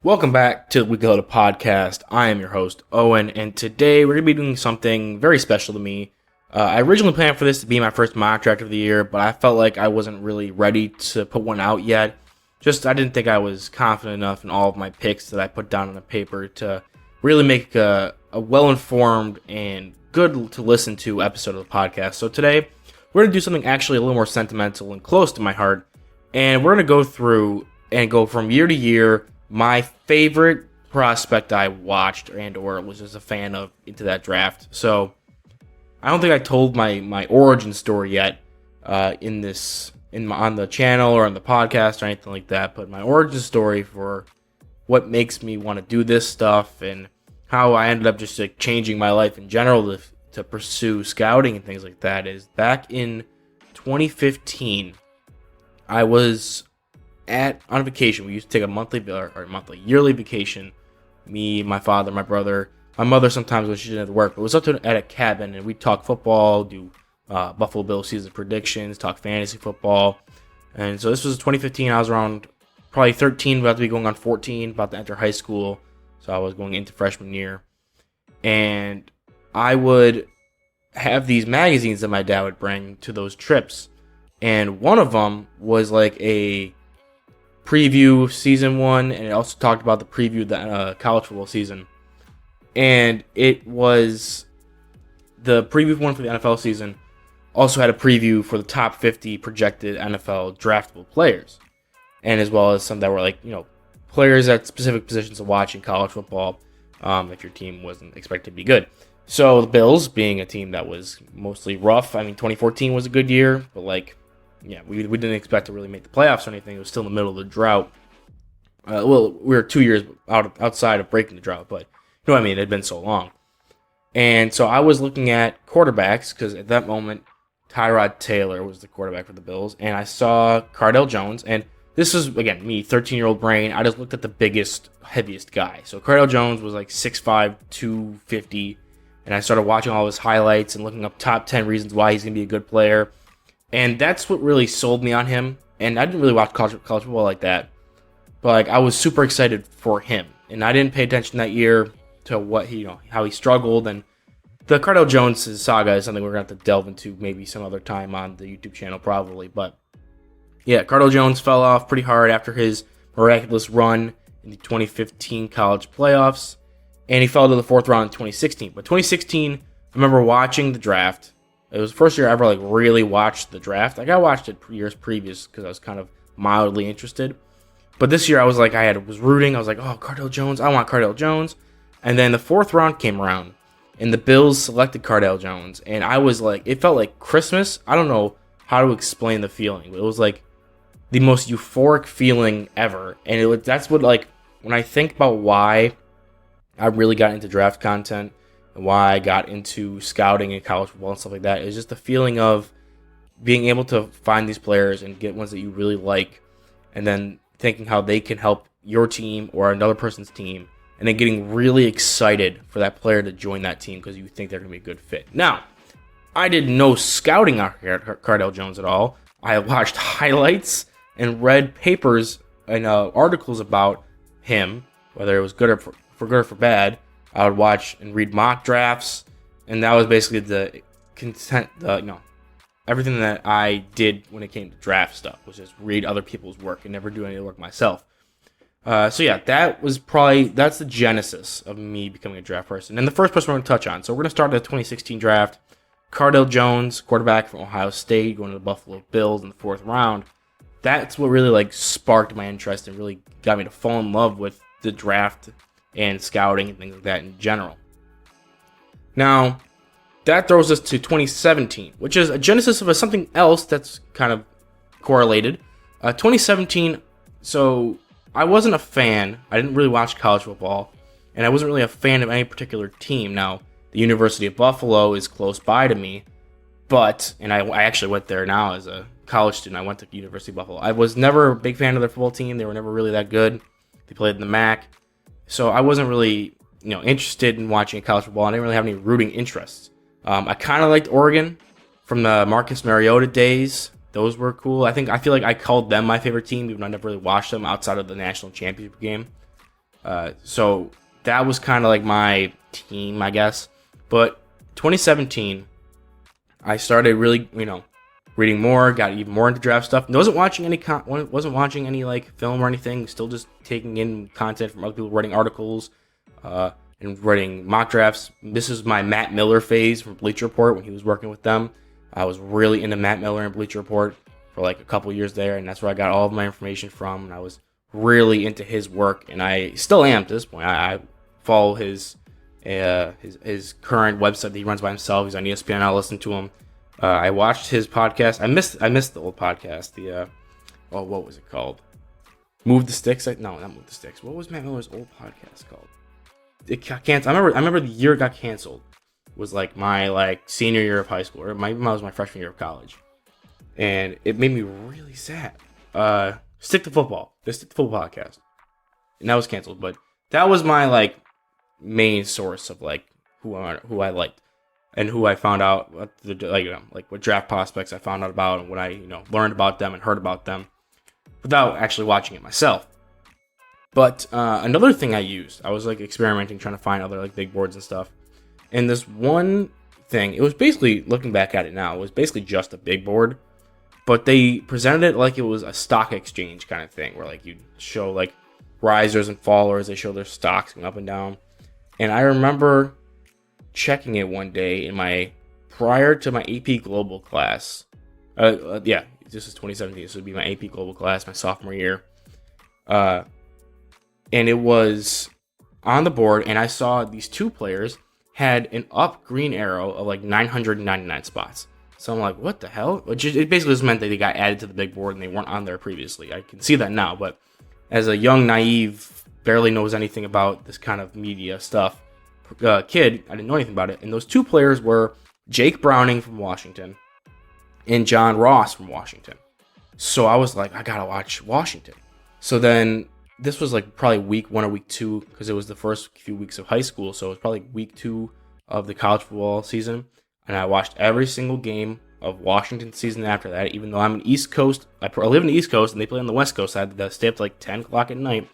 Welcome back to the Weekly Huddle podcast. I am your host, Owen, and today we're going to be doing something very special to me. I originally planned for this to be my first mock draft of the year, but I felt like I wasn't really ready to put one out yet. I didn't think I was confident enough in all of my picks that I put down on the paper to really make a well-informed and good to listen to episode of the podcast. So today, we're going to do something actually a little more sentimental and close to my heart, and we're going to go through and go from year to year my favorite prospect I watched or was just a fan of into that draft. So I don't think I told my origin story yet on the channel or on the podcast or anything like that. But my origin story for what makes me want to do this stuff and how I ended up just like changing my life in general to pursue scouting and things like that is back in 2015. I was on vacation. We used to take a yearly vacation. Me, my father, my brother, my mother sometimes when she didn't have to work. But it was at a cabin, and we'd talk football, do Buffalo Bills season predictions, talk fantasy football. And so this was 2015. I was around probably 13, about to be going on 14, about to enter high school. So I was going into freshman year. And I would have these magazines that my dad would bring to those trips. And one of them was like a preview of season 1, and it also talked about the preview of the college football season. And it was the preview one for the NFL season also had a preview for the top 50 projected NFL draftable players, and as well as some that were like, players at specific positions to watch in college football if your team wasn't expected to be good. So the Bills, being a team that was mostly rough, 2014 was a good year, but we didn't expect to really make the playoffs or anything. It was still in the middle of the drought. We were 2 years outside of breaking the drought, but it had been so long. And so I was looking at quarterbacks because at that moment, Tyrod Taylor was the quarterback for the Bills, and I saw Cardale Jones, and this was, again, me, 13-year-old brain. I just looked at the biggest, heaviest guy. So Cardale Jones was like 6'5", 250, and I started watching all his highlights and looking up top 10 reasons why he's going to be a good player. And that's what really sold me on him. And I didn't really watch college football like that. But I was super excited for him. And I didn't pay attention that year to what how he struggled. And the Cardale Jones saga is something we're going to have to delve into maybe some other time on the YouTube channel probably. But yeah, Cardale Jones fell off pretty hard after his miraculous run in the 2015 college playoffs. And he fell to the fourth round in 2016. But 2016, I remember watching the draft. It was the first year I ever really watched the draft. I watched it years previous because I was kind of mildly interested. But this year I was was rooting. I was like, oh, Cardale Jones. I want Cardale Jones. And then the fourth round came around, and the Bills selected Cardale Jones. And I was like, it felt like Christmas. I don't know how to explain the feeling, but it was like the most euphoric feeling ever. And that's what when I think about why I really got into draft content, why I got into scouting in college football and stuff like that, is just the feeling of being able to find these players and get ones that you really like, and then thinking how they can help your team or another person's team, and then getting really excited for that player to join that team because you think they're going to be a good fit. Now, I did no scouting on Cardale Jones at all. I watched highlights and read papers and articles about him, whether it was good or for good or for bad. I would watch and read mock drafts, and that was basically the content, everything that I did when it came to draft stuff, was just read other people's work and never do any of the work myself. That's the genesis of me becoming a draft person. And the first person we're going to touch on, so we're going to start the 2016 draft. Cardale Jones, quarterback from Ohio State, going to the Buffalo Bills in the fourth round. That's what really sparked my interest and really got me to fall in love with the draft and scouting and things like that in general. Now, that throws us to 2017, which is a genesis of something else that's kind of correlated. 2017, so I wasn't a fan. I didn't really watch college football, and I wasn't really a fan of any particular team. Now, the University of Buffalo is close by to me, and I actually went there now as a college student. I went to University of Buffalo. I was never a big fan of their football team. They were never really that good. They played in the MAC. So I wasn't really, interested in watching college football. I didn't really have any rooting interests. I kind of liked Oregon from the Marcus Mariota days. Those were cool. I feel like I called them my favorite team, even though I never really watched them outside of the national championship game. So that was kind of like my team, I guess. But 2017, I started really, reading more, got even more into draft stuff. Wasn't watching any like film or anything. Still just taking in content from other people, writing articles, and writing mock drafts. This is my Matt Miller phase from Bleacher Report when he was working with them. I was really into Matt Miller and Bleacher Report for like a couple years there, and that's where I got all of my information from. And I was really into his work, and I still am to this point. I follow his current website that he runs by himself. He's on ESPN. I listen to him. I watched his podcast. I missed the old podcast. What was it called? Move the Sticks. No, not Move the Sticks. What was Matt Miller's old podcast called? It got canceled. I remember the year it got canceled was like my senior year of high school, or was my freshman year of college, and it made me really sad. Stick to Football, the Stick to Football podcast, and that was canceled. But that was my main source of who I liked and who I found out what draft prospects I found out about and what I learned about them and heard about them without actually watching it myself. But another thing I used, I was experimenting, trying to find other big boards and stuff. And this one thing, it was basically, looking back at it now, it was basically just a big board. But they presented it like it was a stock exchange kind of thing, where you show risers and fallers. They show their stocks going up and down. And I remember checking it one day prior to my AP Global class. This is 2017. This would be my AP Global class, my sophomore year. And it was on the board, and I saw these two players had an up green arrow of 999 spots. So I'm like, what the hell? It basically just meant that they got added to the big board and they weren't on there previously. I can see that now, but as a young, naive, barely knows anything about this kind of media stuff kid, I didn't know anything about it. And those two players were Jake Browning from Washington and John Ross from Washington. So I was like, I gotta watch Washington. So then this was probably week 1 or week 2, because it was the first few weeks of high school. So it was probably week 2 of the college football season. And I watched every single game of Washington season after that, even though I'm an East Coast. I live in the East Coast, and they play on the West Coast. I had to stay up to 10 o'clock at night.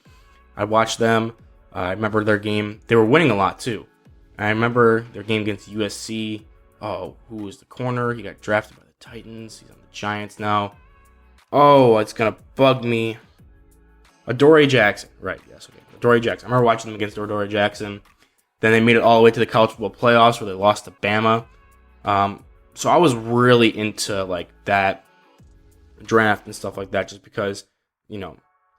I watched them. I remember their game. They were winning a lot, too. I remember their game against USC. Oh, who was the corner? He got drafted by the Titans. He's on the Giants now. Oh, it's going to bug me. Adoree Jackson. Right, yes, okay. Adoree Jackson. I remember watching them against Adoree Jackson. Then they made it all the way to the college football playoffs where they lost to Bama. So I was really into that draft and stuff like that, just because,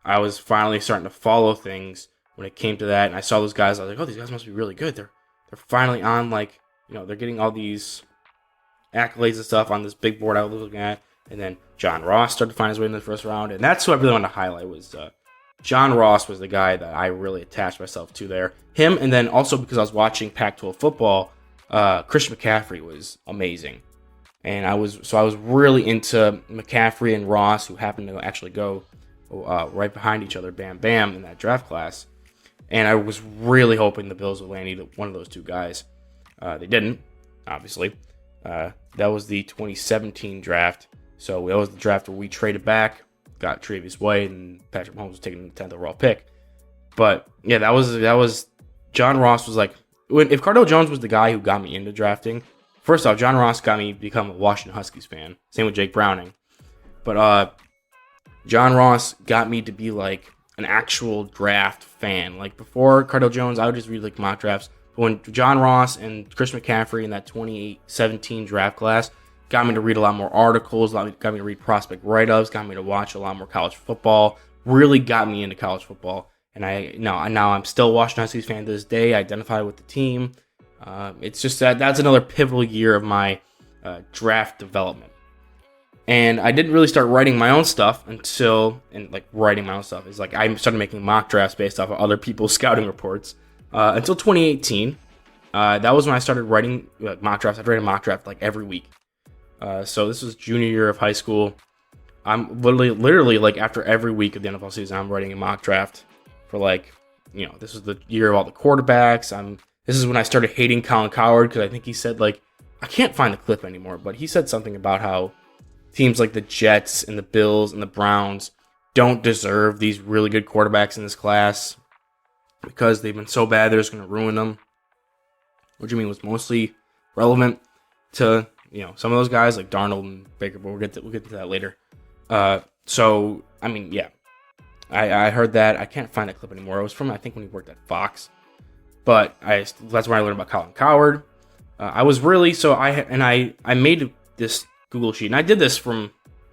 I was finally starting to follow things when it came to that. And I saw those guys. I was like, oh, these guys must be really good. They're finally on they're getting all these accolades and stuff on this big board I was looking at. And then John Ross started to find his way in the first round. And that's who I really wanted to highlight was John Ross was the guy that I really attached myself to there. Him, and then also because I was watching Pac-12 football, Christian McCaffrey was amazing. And I was really into McCaffrey and Ross, who happened to actually go right behind each other, bam, bam, in that draft class. And I was really hoping the Bills would land either one of those two guys. They didn't, obviously. That was the 2017 draft. So that was the draft where we traded back, got Tre'Davious White, and Patrick Mahomes was taking the 10th overall pick. But yeah, that was John Ross was if Cardale Jones was the guy who got me into drafting. First off, John Ross got me to become a Washington Huskies fan. Same with Jake Browning. But John Ross got me to be an actual draft fan. Before Cardale Jones, I would just read mock drafts. But when John Ross and Chris McCaffrey in that 2017 draft class got me to read a lot more articles, got me to read prospect write-ups, got me to watch a lot more college football, really got me into college football. And now I'm still a Washington Huskies fan to this day. I identify with the team. It's just that's another pivotal year of my draft development. And I didn't really start writing my own stuff until I started making mock drafts based off of other people's scouting reports until 2018. That was when I started writing mock drafts. I'd write a mock draft every week. So this was junior year of high school. I'm literally after every week of the NFL season, I'm writing a mock draft for this is the year of all the quarterbacks. This is when I started hating Colin Cowherd because I think he said I can't find the clip anymore, but he said something about how teams like the Jets and the Bills and the Browns don't deserve these really good quarterbacks in this class. because they've been so bad they're just going to ruin them. What you mean was mostly relevant to some of those guys like Darnold and Baker, but we'll get to that later. So I mean, yeah, I heard that. I can't find that clip anymore. It was from I think when he worked at Fox, but that's where I learned about Colin Cowherd. I was really I made this Google sheet, and I did this from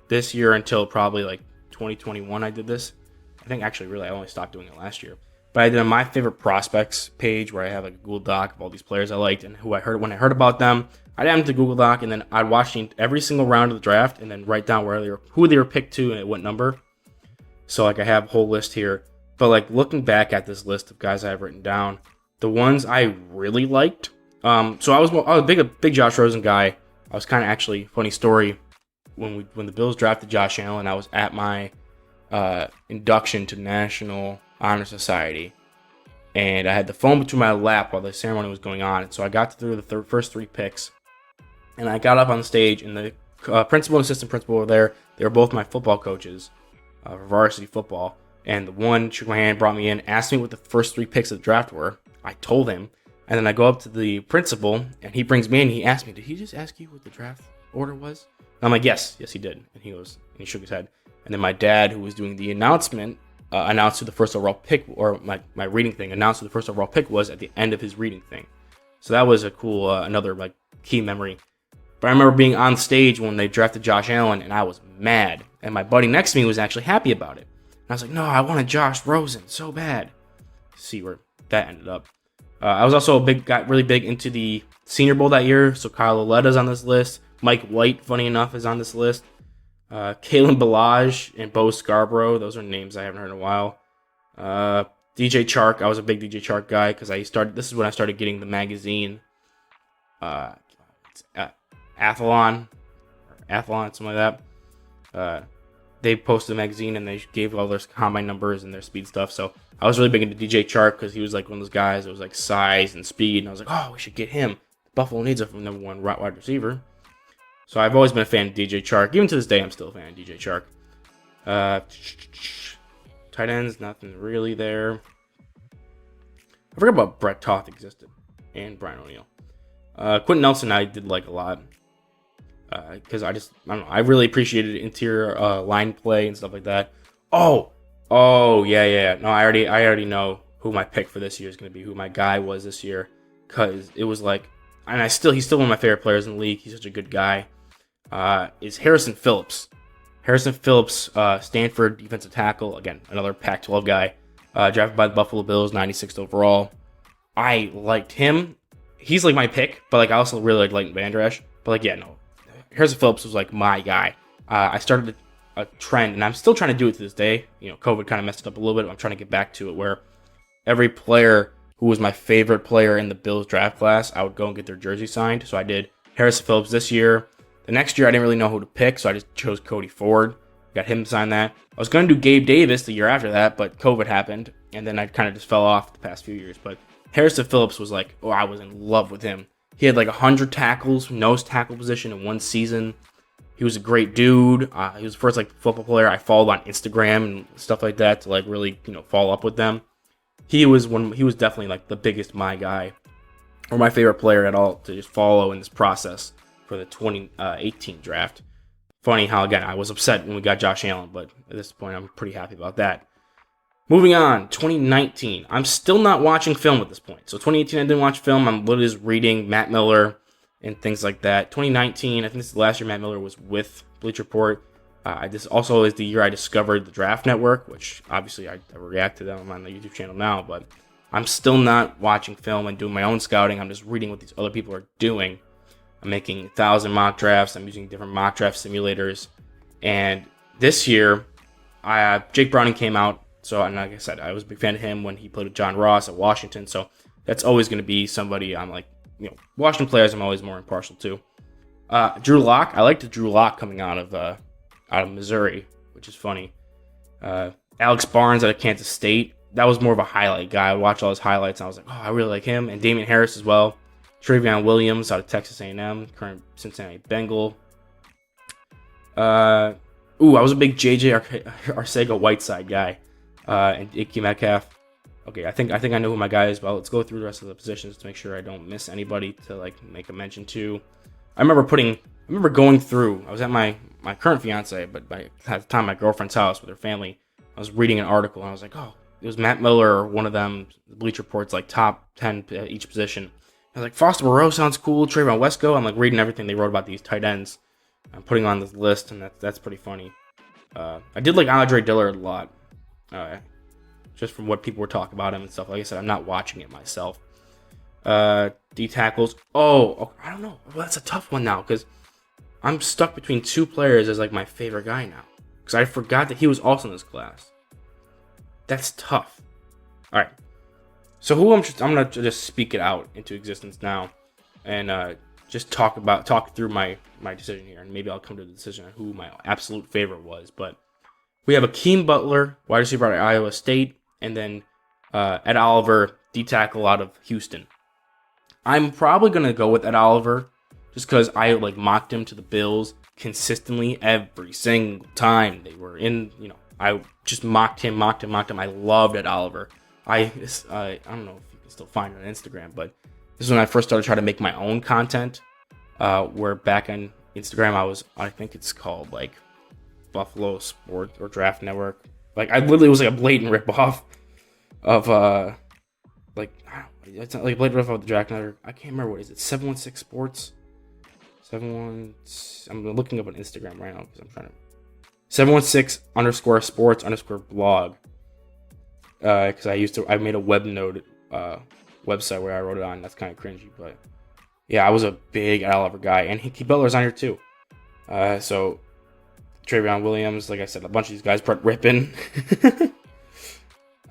this year until probably like 2021. I did this. I think actually really I only stopped doing it last year. But I did a my favorite prospects page where I have like a Google Doc of all these players I liked and who I heard when I heard about them. I'd add them to Google Doc, and then I'd watch every single round of the draft and then write down who they were picked to and at what number. So like I have a whole list here. But like looking back at this list of guys I have written down, the ones I really liked. So I was a big Josh Rosen guy. I was kind of actually funny story when the Bills drafted Josh Allen. I was at my induction to National Honor Society, and I had the phone between my lap while the ceremony was going on. And so I got through the first 3 picks, and I got up on the stage, and the principal and assistant principal were there. They were both my football coaches for varsity football. And the one shook my hand, brought me in, asked me what the first 3 picks of the draft were. I told him, and then I go up to the principal, and he brings me in. He asked me, "Did he just ask you what the draft order was?" And I'm like, "Yes, he did." And he shook his head. And then my dad, who was doing the announcement, announced who the first overall pick, or my reading thing, announced who the first overall pick was at the end of his reading thing. So that was a cool, another like key memory. But I remember being on stage when they drafted Josh Allen, and I was mad. And my buddy next to me was actually happy about it. And I was like, "No, I wanted Josh Rosen so bad." See where that ended up. I was also got really big into the Senior Bowl that year. So Kyle Oleta's on this list. Mike White, funny enough, is on this list. Kalen Ballage and Bo Scarborough. Those are names I haven't heard in a while. DJ Chark. I was a big DJ Chark guy because this is when I started getting the magazine. Athlon, something like that. They posted a magazine and they gave all their combine numbers and their speed stuff. So I was really big into DJ Chark because he was like one of those guys that was like size and speed. And I was like, "Oh, we should get him. Buffalo needs a number 1 wide receiver." So I've always been a fan of DJ Chark. Even to this day, I'm still a fan of DJ Chark. Tight ends, nothing really there. I forgot about Brett Toth existed and Brian O'Neill. Quentin Nelson I did like a lot because I don't know. I really appreciated interior line play and stuff like that. Oh yeah. No, I already know who my pick for this year is going to be. Who my guy was this year, because it was like, and he's still one of my favorite players in the league. He's such a good guy. Is Harrison Phillips. Harrison Phillips, Stanford defensive tackle. Again, another Pac-12 guy. Drafted by the Buffalo Bills, 96th overall. I liked him. He's like my pick, but like I also really like Leighton Vander Esch. But like, yeah, no. Harrison Phillips was like my guy. I started a trend, and I'm still trying to do it to this day. COVID kind of messed it up a little bit. I'm trying to get back to it where every player who was my favorite player in the Bills draft class, I would go and get their jersey signed. So I did Harrison Phillips this year. The next year, I didn't really know who to pick, so I just chose Cody Ford. Got him to sign that. I was going to do Gabe Davis the year after that, but COVID happened, and then I kind of just fell off the past few years. But Harrison Phillips was like, I was in love with him. He had like 100 tackles, nose tackle position in one season. He was a great dude. He was the first like football player I followed on Instagram and stuff like that to like really follow up with them. He was definitely like the biggest my guy, or my favorite player at all to just follow in this process for the 2018 draft. Funny how, again, I was upset when we got Josh Allen, but at this point, I'm pretty happy about that. Moving on, 2019. I'm still not watching film at this point. So 2018, I didn't watch film. I'm literally just reading Matt Miller and things like that. 2019, I think this is the last year Matt Miller was with Bleacher Report. This also is the year I discovered the Draft Network, which obviously I react to them on the YouTube channel now, but I'm still not watching film and doing my own scouting. I'm just reading what these other people are doing. I'm making 1,000 mock drafts. I'm using different mock draft simulators. And this year, Jake Browning came out. So, and like I said, I was a big fan of him when he played with John Ross at Washington. So that's always going to be somebody I'm like, Washington players I'm always more impartial to. Drew Lock. I liked Drew Lock coming out of Missouri, which is funny. Alex Barnes out of Kansas State. That was more of a highlight guy. I watched all his highlights, and I was like, I really like him. And Damian Harris as well. Trevion Williams out of Texas A&M, current Cincinnati Bengal. I was a big J.J. Arcega Whiteside guy. And Icky Metcalf. Okay, I know who my guy is, but let's go through the rest of the positions to make sure I don't miss anybody to like make a mention to. I remember going through. I was at my current fiance, but at the time my girlfriend's house with her family. I was reading an article and I was like, oh, it was Matt Miller or one of them. Bleacher Report's like top 10 at each position. I was like, Foster Moreau sounds cool. Trayvon Wesco. I'm like reading everything they wrote about these tight ends. I'm putting on this list, and that's pretty funny. I did like Andre Dillard a lot, just from what people were talking about him and stuff. Like I said, I'm not watching it myself. D tackles. Oh, I don't know. Well, that's a tough one now because I'm stuck between two players as like my favorite guy now because I forgot that he was also in this class. That's tough. All right. So I'm gonna just speak it out into existence now, and just talk through my decision here, and maybe I'll come to the decision on who my absolute favorite was. But we have Hakeem Butler, wide receiver out of Iowa State, and then Ed Oliver, D tackle out of Houston. I'm probably gonna go with Ed Oliver just because I like mocked him to the Bills consistently every single time they were in. I just mocked him. I loved Ed Oliver. I don't know if you can still find it on Instagram, but this is when I first started trying to make my own content. Where back on Instagram, I think it's called like Buffalo Sports or Draft Network. Like I literally was like a blatant ripoff of it's not like a blatant ripoff of the Draft Network. I can't remember what is it. 716 Sports. 716. I'm looking up on Instagram right now because I'm trying to. 716_sports_blog. Because I made a WebNode website where I wrote it on. That's kind of cringy, but yeah, I was a big Ed Oliver guy, and Hakeem Butler's on here too. So Travion Williams, like I said, a bunch of these guys, Brett Rippin.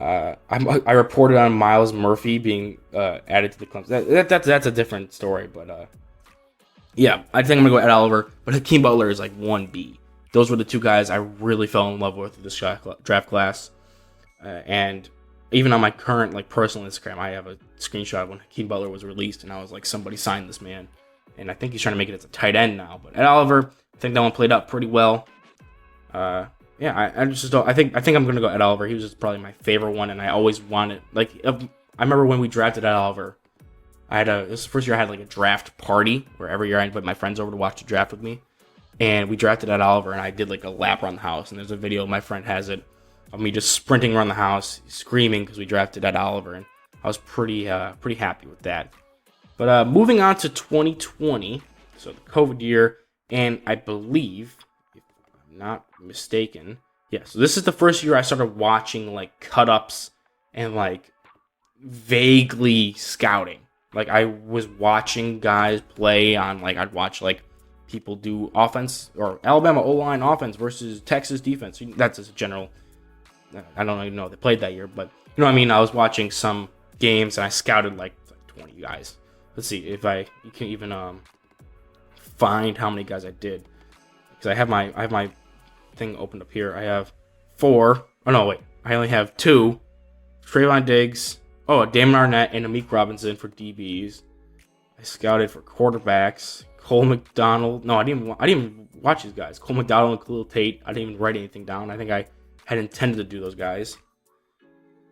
I reported on Miles Murphy being added to the Clemson. That's a different story, but yeah, I think I'm gonna go Ed Oliver, but Hakeem Butler is like 1B. Those were the two guys I really fell in love with this draft class. And even on my current like personal Instagram, I have a screenshot when Hakeem Butler was released, and I was like, somebody signed this man. And I think he's trying to make it as a tight end now. But Ed Oliver, I think that one played out pretty well. I think I'm gonna go Ed Oliver. He was just probably my favorite one, and I always wanted I remember when we drafted Ed Oliver. This was the first year I had like a draft party where every year I invite my friends over to watch the draft with me, and we drafted Ed Oliver, and I did like a lap around the house. And there's a video, my friend has it, of me just sprinting around the house, screaming because we drafted Ed Oliver, and I was pretty happy with that. But moving on to 2020, so the COVID year, and I believe, if I'm not mistaken, so this is the first year I started watching like cut-ups and like vaguely scouting. Like I was watching guys play on like I'd watch like people do offense or Alabama O-line offense versus Texas defense. That's just a general. I don't even know if they played that year, but you know what I mean? I was watching some games and I scouted like 20 guys. Let's see if you can even find how many guys I did. Because I have my thing opened up here. I have 4. Oh no, wait. I only have 2. Trayvon Diggs. Oh, Damon Arnett and Amik Robinson for DBs. I scouted for quarterbacks. Cole McDonald. No, I didn't even watch these guys. Cole McDonald and Khalil Tate. I didn't even write anything down. I think I had intended to do those guys.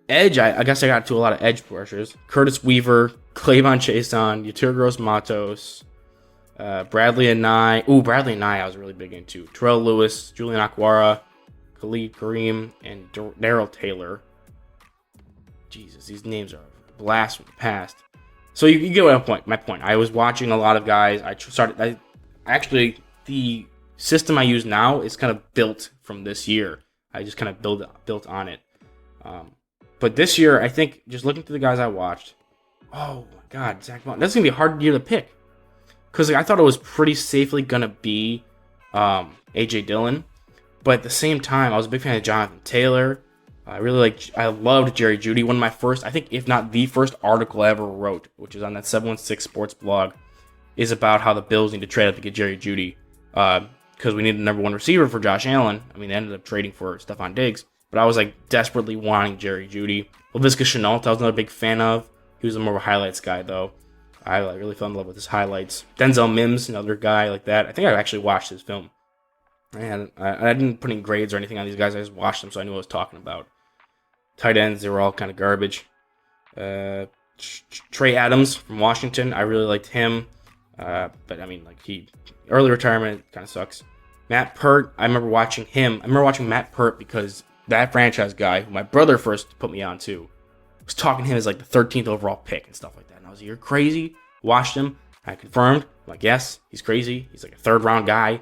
Edge, I guess I got to a lot of edge pushers. Curtis Weaver, Clavon Chason, Yetur Gross-Matos, Bradley and Nye. Bradley and Nye I was really big into. Terrell Lewis, Julian Aquara, Khalid Kareem, and Darrell Taylor. Jesus, these names are a blast from the past. So you get my point. I was watching a lot of guys. The system I use now is kind of built from this year. I just kind of built on it. But this year, I think, just looking through the guys I watched, oh my God, Zach Vaughn. That's going to be a hard year to pick. Because I thought it was pretty safely going to be A.J. Dillon. But at the same time, I was a big fan of Jonathan Taylor. I loved Jerry Jeudy. One of my first, I think, if not the first article I ever wrote, which is on that 716 Sports blog, is about how the Bills need to trade up to get Jerry Jeudy. Because we needed the number 1 receiver for Josh Allen. I mean, they ended up trading for Stephon Diggs. But I was like desperately wanting Jerry Jeudy. Laviska Shenault, I was not a big fan of. He was more of a highlights guy, though. I really fell in love with his highlights. Denzel Mims, another guy like that. I think I actually watched his film. And I didn't put any grades or anything on these guys. I just watched them, so I knew what I was talking about. Tight ends, they were all kind of garbage. Trey Adams from Washington, I really liked him. But I mean, like, early retirement kind of sucks. Matt Pert, I remember watching him. I remember watching Matt Pert because that franchise guy, who my brother first put me on to, was talking to him as like the 13th overall pick and stuff like that. And I was like, you're crazy. Watched him. I confirmed. I'm like, yes, he's crazy. He's like a third round guy.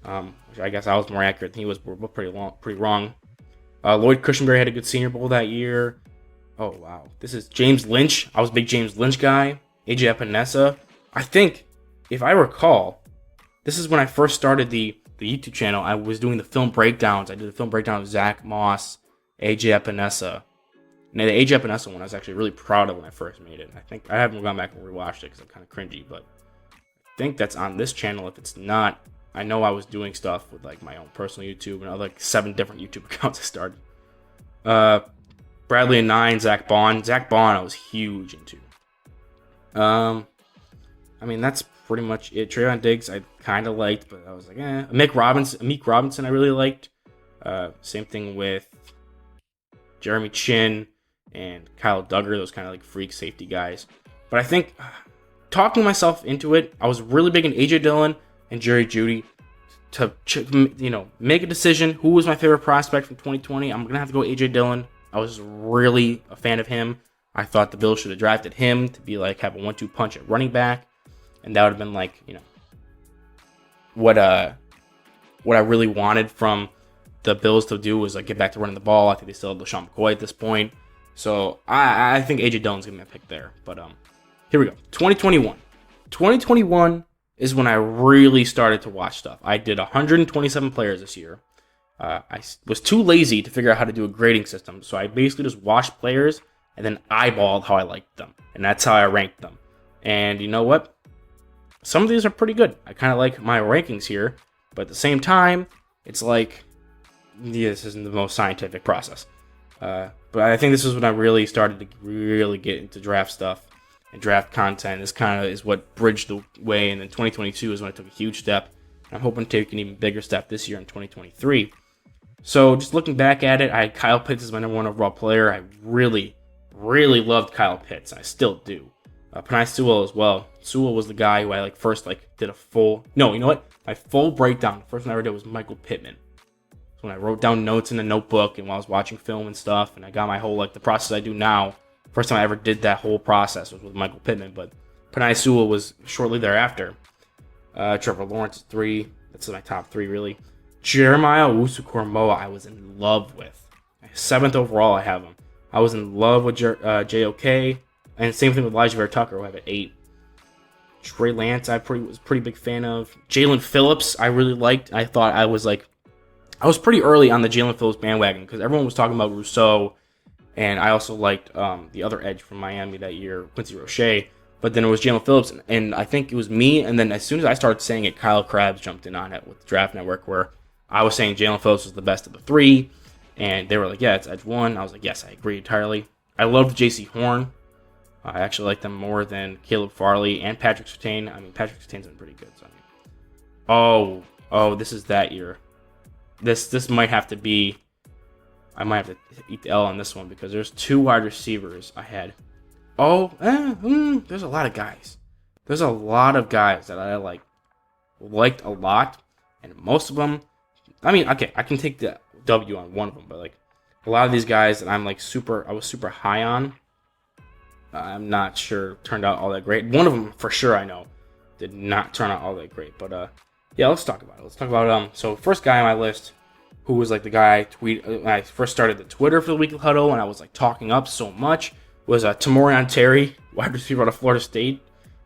Which I guess I was more accurate than he was. We're both pretty wrong. Lloyd Cushenberry had a good Senior Bowl that year. Oh, wow. This is James Lynch. I was a big James Lynch guy. AJ Epinesa. I think, if I recall, this is when I first started the YouTube channel. I was doing the film breakdowns. I did the film breakdown of Zach Moss, AJ Epinesa. And the AJ Epinesa one I was actually really proud of when I first made it. I think I haven't gone back and rewatched it because I'm kind of cringy, but I think that's on this channel. If it's not, I know I was doing stuff with like my own personal YouTube and I had like 7 different YouTube accounts I started. Bradley and 9, Zach Bond. Zach Bond I was huge into. I mean, that's pretty much it. Trayvon Diggs I kind of liked, but I was like, Meek Robinson I really liked. Same thing with Jeremy Chin and Kyle Duggar, those kind of like freak safety guys. But I think talking myself into it, I was really big in AJ Dillon and Jerry Jeudy to make a decision. Who was my favorite prospect from 2020? I'm going to have to go AJ Dillon. I was really a fan of him. I thought the Bills should have drafted him to be like have a 1-2 punch at running back. And that would have been like, what I really wanted from the Bills to do was like get back to running the ball. I think they still have LaShawn McCoy at this point. So I think AJ Dillon's going to be my pick there. But here we go. 2021. 2021 is when I really started to watch stuff. I did 127 players this year. I was too lazy to figure out how to do a grading system. So I basically just watched players and then eyeballed how I liked them. And that's how I ranked them. And you know what? Some of these are pretty good. I kind of like my rankings here. But at the same time, it's like, this isn't the most scientific process. But I think this is when I really started to really get into draft stuff and draft content. This kind of is what bridged the way. And then 2022 is when I took a huge step. I'm hoping to take an even bigger step this year in 2023. So just looking back at it, I had Kyle Pitts as my number 1 overall player. I really, really loved Kyle Pitts. I still do. Penei Sewell as well. Sewell was the guy who I first did a full... No, you know what? My full breakdown, the first one I ever did was Michael Pittman. So when I wrote down notes in a notebook and while I was watching film and stuff, and I got my whole, the process I do now, first time I ever did that whole process was with Michael Pittman, but Penei Sewell was shortly thereafter. Trevor Lawrence is 3. That's my top 3, really. Jeremiah Owusu-Koramoah, I was in love with. 7th overall, I have him. I was in love with JOK. And same thing with Elijah Vera Tucker, who I have at 8. Trey Lance, was a pretty big fan of. Jalen Phillips, I really liked. I thought I was pretty early on the Jalen Phillips bandwagon because everyone was talking about Rousseau. And I also liked the other edge from Miami that year, Quincy Roche. But then it was Jalen Phillips, and I think it was me. And then as soon as I started saying it, Kyle Krabs jumped in on it with the Draft Network, where I was saying Jalen Phillips was the best of the 3. And they were like, yeah, it's edge 1. I was like, yes, I agree entirely. I loved J.C. Horn. I actually like them more than Caleb Farley and Patrick Surtain. I mean, Patrick Surtain's been pretty good. So this is that year. This might have to be... I might have to eat the L on this one because there's 2 wide receivers I had. There's a lot of guys. There's a lot of guys that I liked a lot, and most of them... I mean, okay, I can take the W on one of them, but a lot of these guys that I was super high on, I'm not sure turned out all that great. One of them, for sure, I know, did not turn out all that great. But, yeah, let's talk about it. Let's talk about, so first guy on my list, who was, the guy when I first started the Twitter for the Weekly Huddle, and I was, talking up so much, was Tamorian Terry, wide receiver out of Florida State.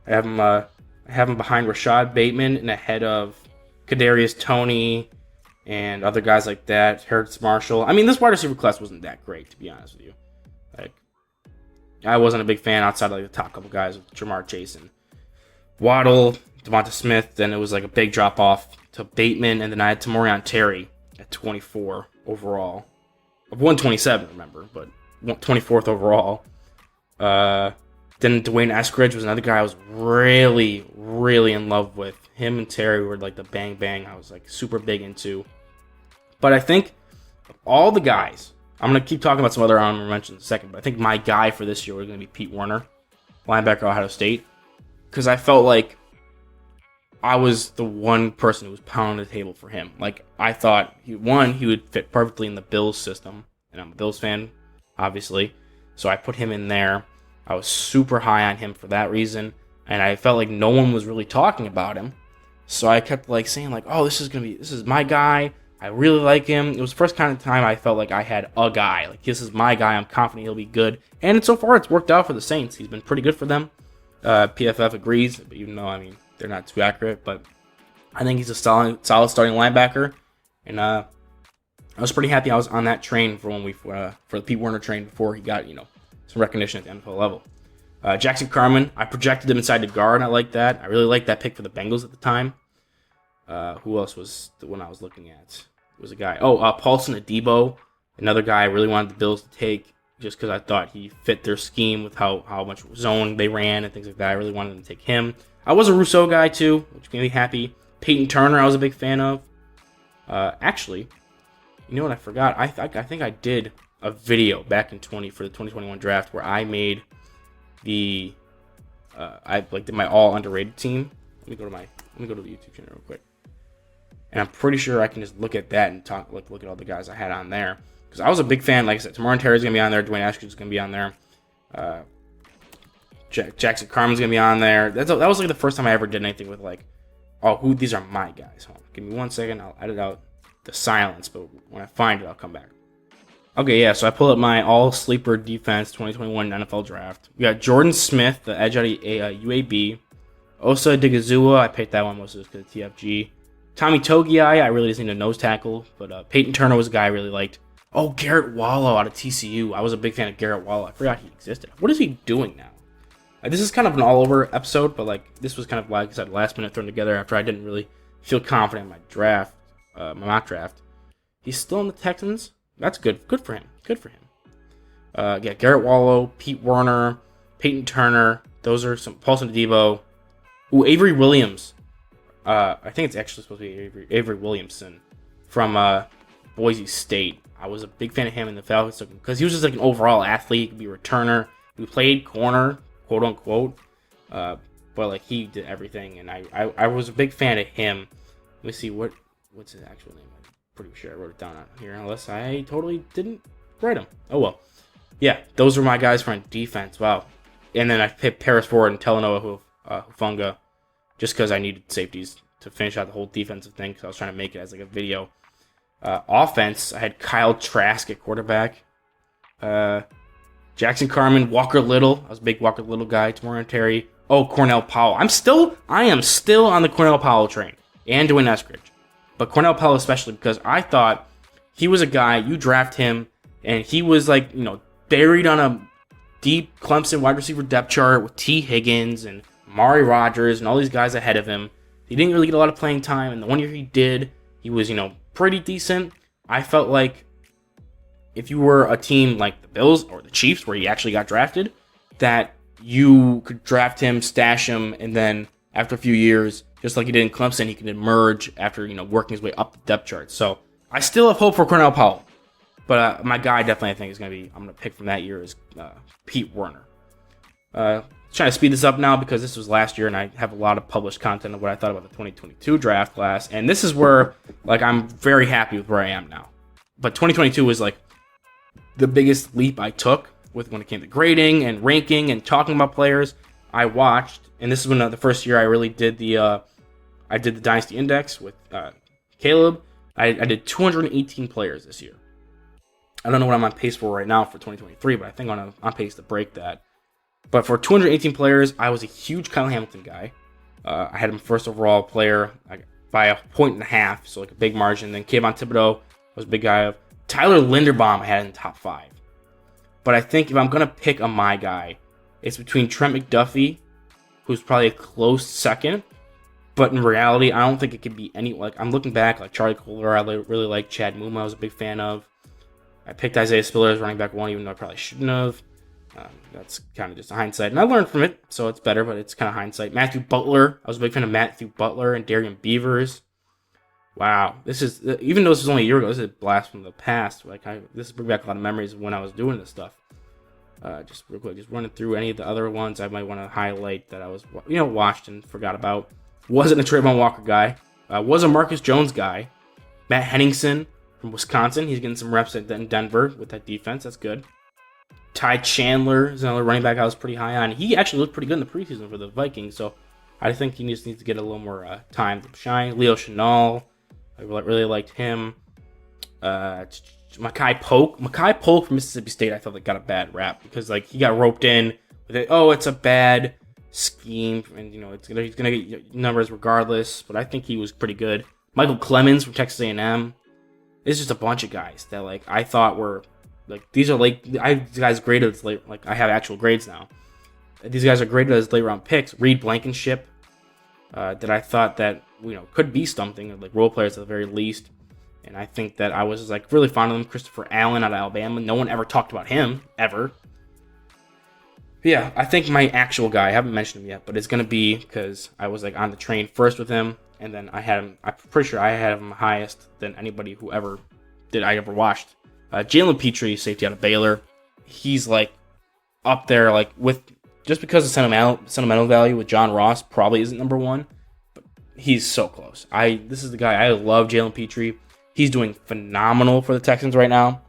I have him behind Rashad Bateman and ahead of Kadarius Toney and other guys like that, Harris Marshall. I mean, this wide receiver class wasn't that great, to be honest with you. I wasn't a big fan outside of the top couple guys with Jamar Chase and Waddle, Devonta Smith. Then it was a big drop off to Bateman, and then I had Tamorian Terry at 24 overall. Of 127, remember, but 24th overall. Then Dwayne Eskridge was another guy I was really, really in love with. Him and Terry were the bang bang I was super big into. But I think of all the guys I'm going to keep talking about some other honorable mentions in a second, but I think my guy for this year was going to be Pete Werner, linebacker, Ohio State, because I felt like I was the one person who was pounding the table for him. Like, I thought, he would fit perfectly in the Bills system, and I'm a Bills fan, obviously, so I put him in there. I was super high on him for that reason, and I felt like no one was really talking about him, so I kept, like, saying, like, oh, this is my guy. I really like him. It was the first kind of time I felt like I had a guy. Like, this is my guy. I'm confident he'll be good. And so far, it's worked out for the Saints. He's been pretty good for them. PFF agrees, even though, I mean, they're not too accurate. But I think he's a solid starting linebacker. And I was pretty happy I was on that train for the Pete Werner train before he got, some recognition at the NFL level. Jackson Carman, I projected him inside the guard. I like that. I really liked that pick for the Bengals at the time. Who else was the one I was looking at? It was a guy. Paulson Adebo, another guy I really wanted the Bills to take just because I thought he fit their scheme with how much zone they ran and things like that. I really wanted them to take him. I was a Rousseau guy too, which made me happy. Peyton Turner, I was a big fan of. Actually, you know what I forgot? I think I did a video back in for the 2021 draft where I made did my all underrated team. Let me go to the YouTube channel real quick. And I'm pretty sure I can just look at that and look at all the guys I had on there. Because I was a big fan, like I said, Tamarin Terry's going to be on there, Dwayne Haskins is going to be on there. Jackson Carman's going to be on there. That was like the first time I ever did anything with these are my guys. Hold on, give me 1 second, I'll edit out the silence, but when I find it, I'll come back. Okay, yeah, so I pulled up my all-sleeper defense 2021 NFL draft. We got Jordan Smith, the edge out of UAB. Osa Digizua, I picked that one mostly because of TFG. Tommy Togiai, I really just need a nose tackle, but Peyton Turner was a guy I really liked. Oh, Garrett Wallow out of TCU. I was a big fan of Garrett Wallow. I forgot he existed. What is he doing now? This is kind of an all-over episode, but this was kind of like I said, last minute thrown together after I didn't really feel confident in my draft, my mock draft. He's still in the Texans. That's good. Good for him. Garrett Wallow, Pete Werner, Peyton Turner. Those are some. Paulson Adebo. Ooh, Avery Williams. I think it's actually supposed to be Avery Williamson from Boise State. I was a big fan of him in the Falcons because he was just like an overall athlete. He could be a returner. He played corner, quote unquote. But he did everything, and I was a big fan of him. Let me see what's his actual name. I'm pretty sure I wrote it down on here, unless I totally didn't write him. Oh well. Yeah, those were my guys for defense. Wow. And then I picked Paris Ford and Talanoa Hufanga just because I needed safeties to finish out the whole defensive thing because I was trying to make it as a video. Offense, I had Kyle Trask at quarterback. Jackson Carman, Walker Little. I was a big Walker Little guy. Tamarin Terry. Oh, Cornell Powell. I am still on the Cornell Powell train. And Dwayne Eskridge. But Cornell Powell especially because I thought he was a guy, you draft him, and he was buried on a deep Clemson wide receiver depth chart with T. Higgins and Mari Rodgers and all these guys ahead of him. He didn't really get a lot of playing time, and the one year he did, he was, pretty decent. I felt like if you were a team like the Bills or the Chiefs, where he actually got drafted, that you could draft him, stash him, and then after a few years, just like he did in Clemson, he could emerge after, working his way up the depth chart. So I still have hope for Cornell Powell. But my guy definitely I think is going to be, I'm going to pick from that year is Pete Werner. Trying to speed this up now because this was last year and I have a lot of published content of what I thought about the 2022 draft class. And this is where, I'm very happy with where I am now. But 2022 was, the biggest leap I took when it came to grading and ranking and talking about players. I watched, and this is when the first year I really did the Dynasty Index with Caleb. I did 218 players this year. I don't know what I'm on pace for right now for 2023, but I think I'm on pace to break that. But for 218 players, I was a huge Kyle Hamilton guy. I had him first overall player by 1.5 points, so a big margin. Then Kayvon Thibodeau was a big guy of. Tyler Linderbaum I had in the top 5. But I think if I'm going to pick my guy, it's between Trent McDuffie, who's probably a close second. But in reality, I don't think it could be any. I'm looking back, Charlie Kohler, I really like. Chad Muma, I was a big fan of. I picked Isaiah Spiller as running back 1, even though I probably shouldn't have. That's kind of just a hindsight. And I learned from it, so it's better, but it's kind of hindsight. Matthew Butler. I was a big fan of Matthew Butler and Darian Beavers. Wow, this is even though this was only a year ago. This is a blast from the past. This brings back a lot of memories of when I was doing this stuff. Just real quick, just running through any of the other ones I might want to highlight that I was watched and forgot about. Wasn't a Trayvon Walker guy. Was a Marcus Jones guy. Matt Henningsen from Wisconsin. He's getting some reps in Denver with that defense. That's good. Ty Chandler is another running back I was pretty high on. He actually looked pretty good in the preseason for the Vikings, so I think he just needs to get a little more time to shine. Leo Chenal, I really liked him. Mekhi Polk from Mississippi State, I thought that got a bad rap because he got roped in with it. Oh, it's a bad scheme, and he's gonna get numbers regardless. But I think he was pretty good. Michael Clemens from Texas A&M. It's just a bunch of guys that I thought were these are guys graded as late. I have actual grades now. These guys are graded as late round picks. Reed Blankenship, that I thought that could be something role players at the very least. And I think that I was really fond of him. Christopher Allen out of Alabama. No one ever talked about him, ever. But yeah, I think my actual guy, I haven't mentioned him yet, but it's going to be because I was on the train first with him. And then I had him, I'm pretty sure I had him highest than anybody who I ever watched. Jalen Petrie, safety out of Baylor. He's up there, with, just because of sentimental value with John Ross, probably isn't number one. But he's so close. This is the guy, I love Jalen Petrie. He's doing phenomenal for the Texans right now.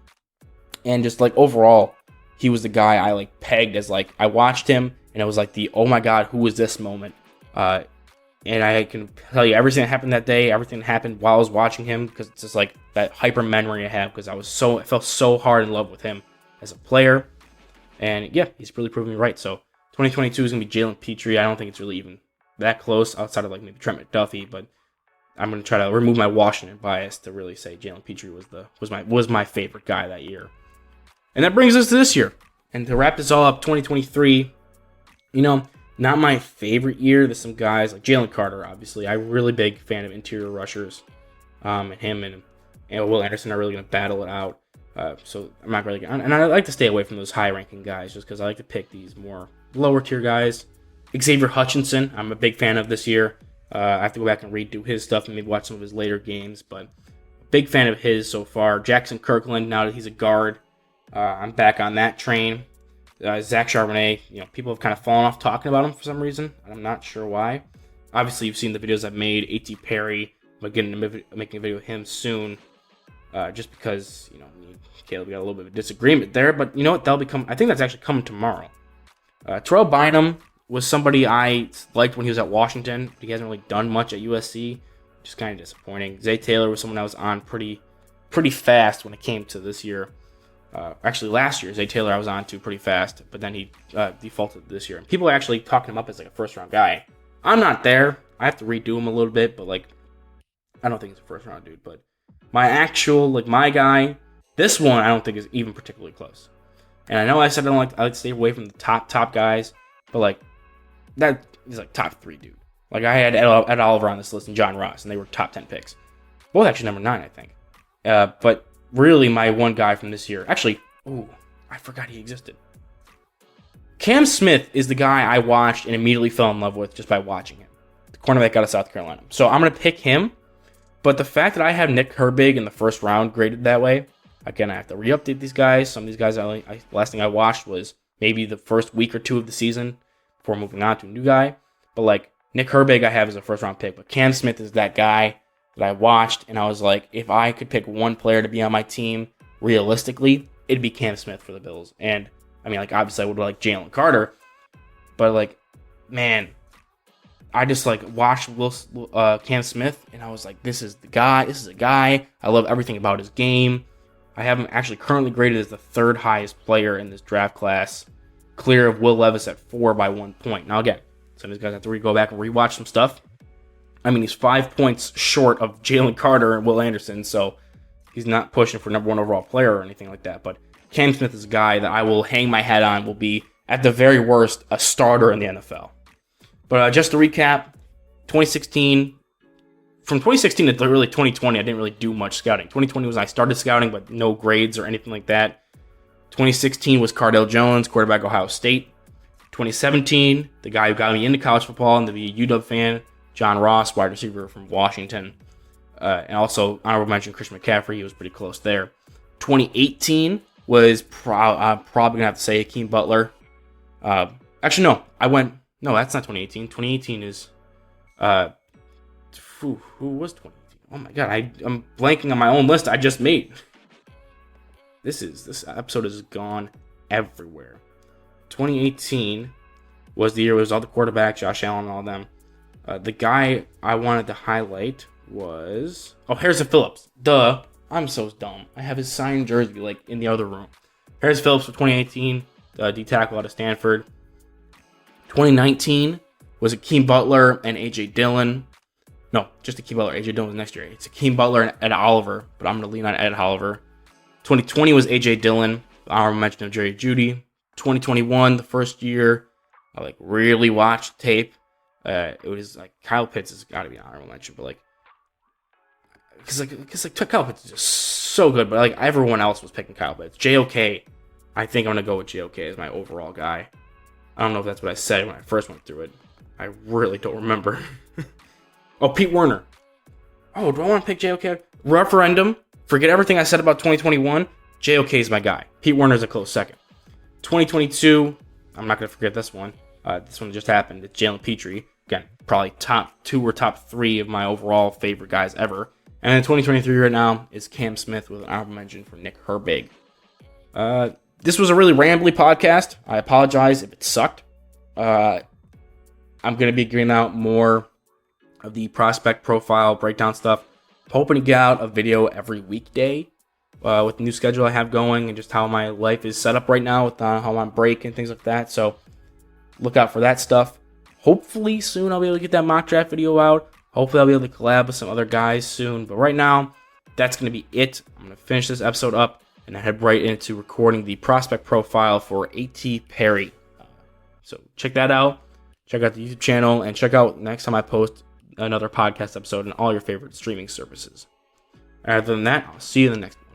And just overall, he was the guy I pegged as I watched him and it was the oh my god, who is this moment? And I can tell you everything that happened that day, everything that happened while I was watching him, because it's just that hyper memory I have because I felt so hard in love with him as a player. And yeah, he's really proving me right. So 2022 is gonna be Jalen Petrie. I don't think it's really even that close outside of maybe Trent McDuffie, but I'm going to try to remove my Washington bias to really say Jalen Petrie was my favorite guy that year. And that brings us to this year. And to wrap this all up, 2023, not my favorite year. There's some guys like Jalen Carter, obviously. I'm a really big fan of interior rushers. And him and Will Anderson are really going to battle it out. So I'm not really going to... And I like to stay away from those high-ranking guys just because I like to pick these more lower-tier guys. Xavier Hutchinson, I'm a big fan of this year. I have to go back and redo his stuff and maybe watch some of his later games, but big fan of his so far. Jackson Kirkland, now that he's a guard, I'm back on that train. Zach Charbonnet, people have kind of fallen off talking about him for some reason, and I'm not sure why. Obviously, you've seen the videos I've made. A.T. Perry, I'm making a video with him soon, just because, me and Caleb got a little bit of a disagreement there, but you know what, I think that's actually coming tomorrow. Terrell Bynum was somebody I liked when he was at Washington, but he hasn't really done much at USC, which is kind of disappointing. Zay Taylor was someone I was on pretty fast when it came to this year. Actually, last year, Zay Taylor I was on to pretty fast, but then he defaulted this year. People are actually talking him up as a first-round guy. I'm not there. I have to redo him a little bit, but I don't think he's a first-round dude. But my actual, my guy, this one I don't think is even particularly close. And I know I said I like to stay away from the top guys, but that is top 3 dude. I had Ed Oliver on this list and John Ross, and they were top 10 picks. Both actually number 9, I think. But really, my one guy from this year, actually, I forgot he existed. Cam Smith is the guy I watched and immediately fell in love with just by watching him. The cornerback out of South Carolina. So I'm going to pick him, but the fact that I have Nick Herbig in the first round graded that way, again, I have to re-update these guys. Some of these guys, last thing I watched was maybe the first week or 2 of the season, before moving on to a new guy. But Nick Herbig I have as a first round pick, but Cam Smith is that guy that I watched and I was if I could pick one player to be on my team realistically, it'd be Cam Smith for the Bills. And obviously I would like Jalen Carter, but man, I just watched Cam Smith and I was this is the guy, I love everything about his game. I have him actually currently graded as the 3rd highest player in this draft class, clear of Will Levis at 4 by 1 point. Now again, some of these guys have to go back and rewatch some stuff. He's 5 points short of Jalen Carter and Will Anderson, so he's not pushing for number 1 overall player or anything like that. But Cam Smith is a guy that I will hang my hat on, will be, at the very worst, a starter in the NFL. But just to recap, 2016, from 2016 to really 2020, I didn't really do much scouting. 2020 was when I started scouting, but no grades or anything like that. 2016 was Cardale Jones, quarterback, Ohio State. 2017, the guy who got me into college football and to be a UW fan, John Ross, wide receiver from Washington. And also, honorable mention, Christian McCaffrey. He was pretty close there. 2018 was probably going to have to say Hakeem Butler. Actually, no. No, that's not 2018. 2018 is... who was 2018? Oh my god, I'm blanking on my own list I just made. This episode has gone everywhere. 2018 was the year it was all the quarterbacks, Josh Allen and all them. The guy I wanted to highlight was... Oh, Harrison Phillips. Duh. I'm so dumb. I have his signed jersey in the other room. Harrison Phillips for 2018, D tackle out of Stanford. 2019 was Hakeem Butler and AJ Dillon. No, just Hakeem Butler. AJ Dillon was next year. It's Hakeem Butler and Ed Oliver, but I'm going to lean on Ed Oliver. 2020 was AJ Dillon. Honorable mention of Jerry Jeudy. 2021, the first year I really watched tape. It was Kyle Pitts has got to be an honorable mention, but because Kyle Pitts is just so good, but everyone else was picking Kyle Pitts. JOK, I think I'm gonna go with JOK as my overall guy. I don't know if that's what I said when I first went through it. I really don't remember. Oh, Pete Werner. Oh, do I want to pick JOK? Referendum. Forget everything I said about 2021. JOK is my guy. Pete Werner's a close second. 2022. I'm not gonna forget this one. This one just happened. It's Jalen Petrie. Again, probably top 2 or top 3 of my overall favorite guys ever. And then 2023 right now is Cam Smith with an honorable mention for Nick Herbig. This was a really rambly podcast. I apologize if it sucked. I'm going to be getting out more of the prospect profile breakdown stuff. I'm hoping to get out a video every weekday with the new schedule I have going and just how my life is set up right now with how I'm on break and things like that. So look out for that stuff. Hopefully soon I'll be able to get that mock draft video out. Hopefully I'll be able to collab with some other guys soon. But right now, that's going to be it. I'm going to finish this episode up and head right into recording the prospect profile for A.T. Perry. So check that out. Check out the YouTube channel. And check out next time I post another podcast episode on all your favorite streaming services. Other than that, I'll see you in the next one.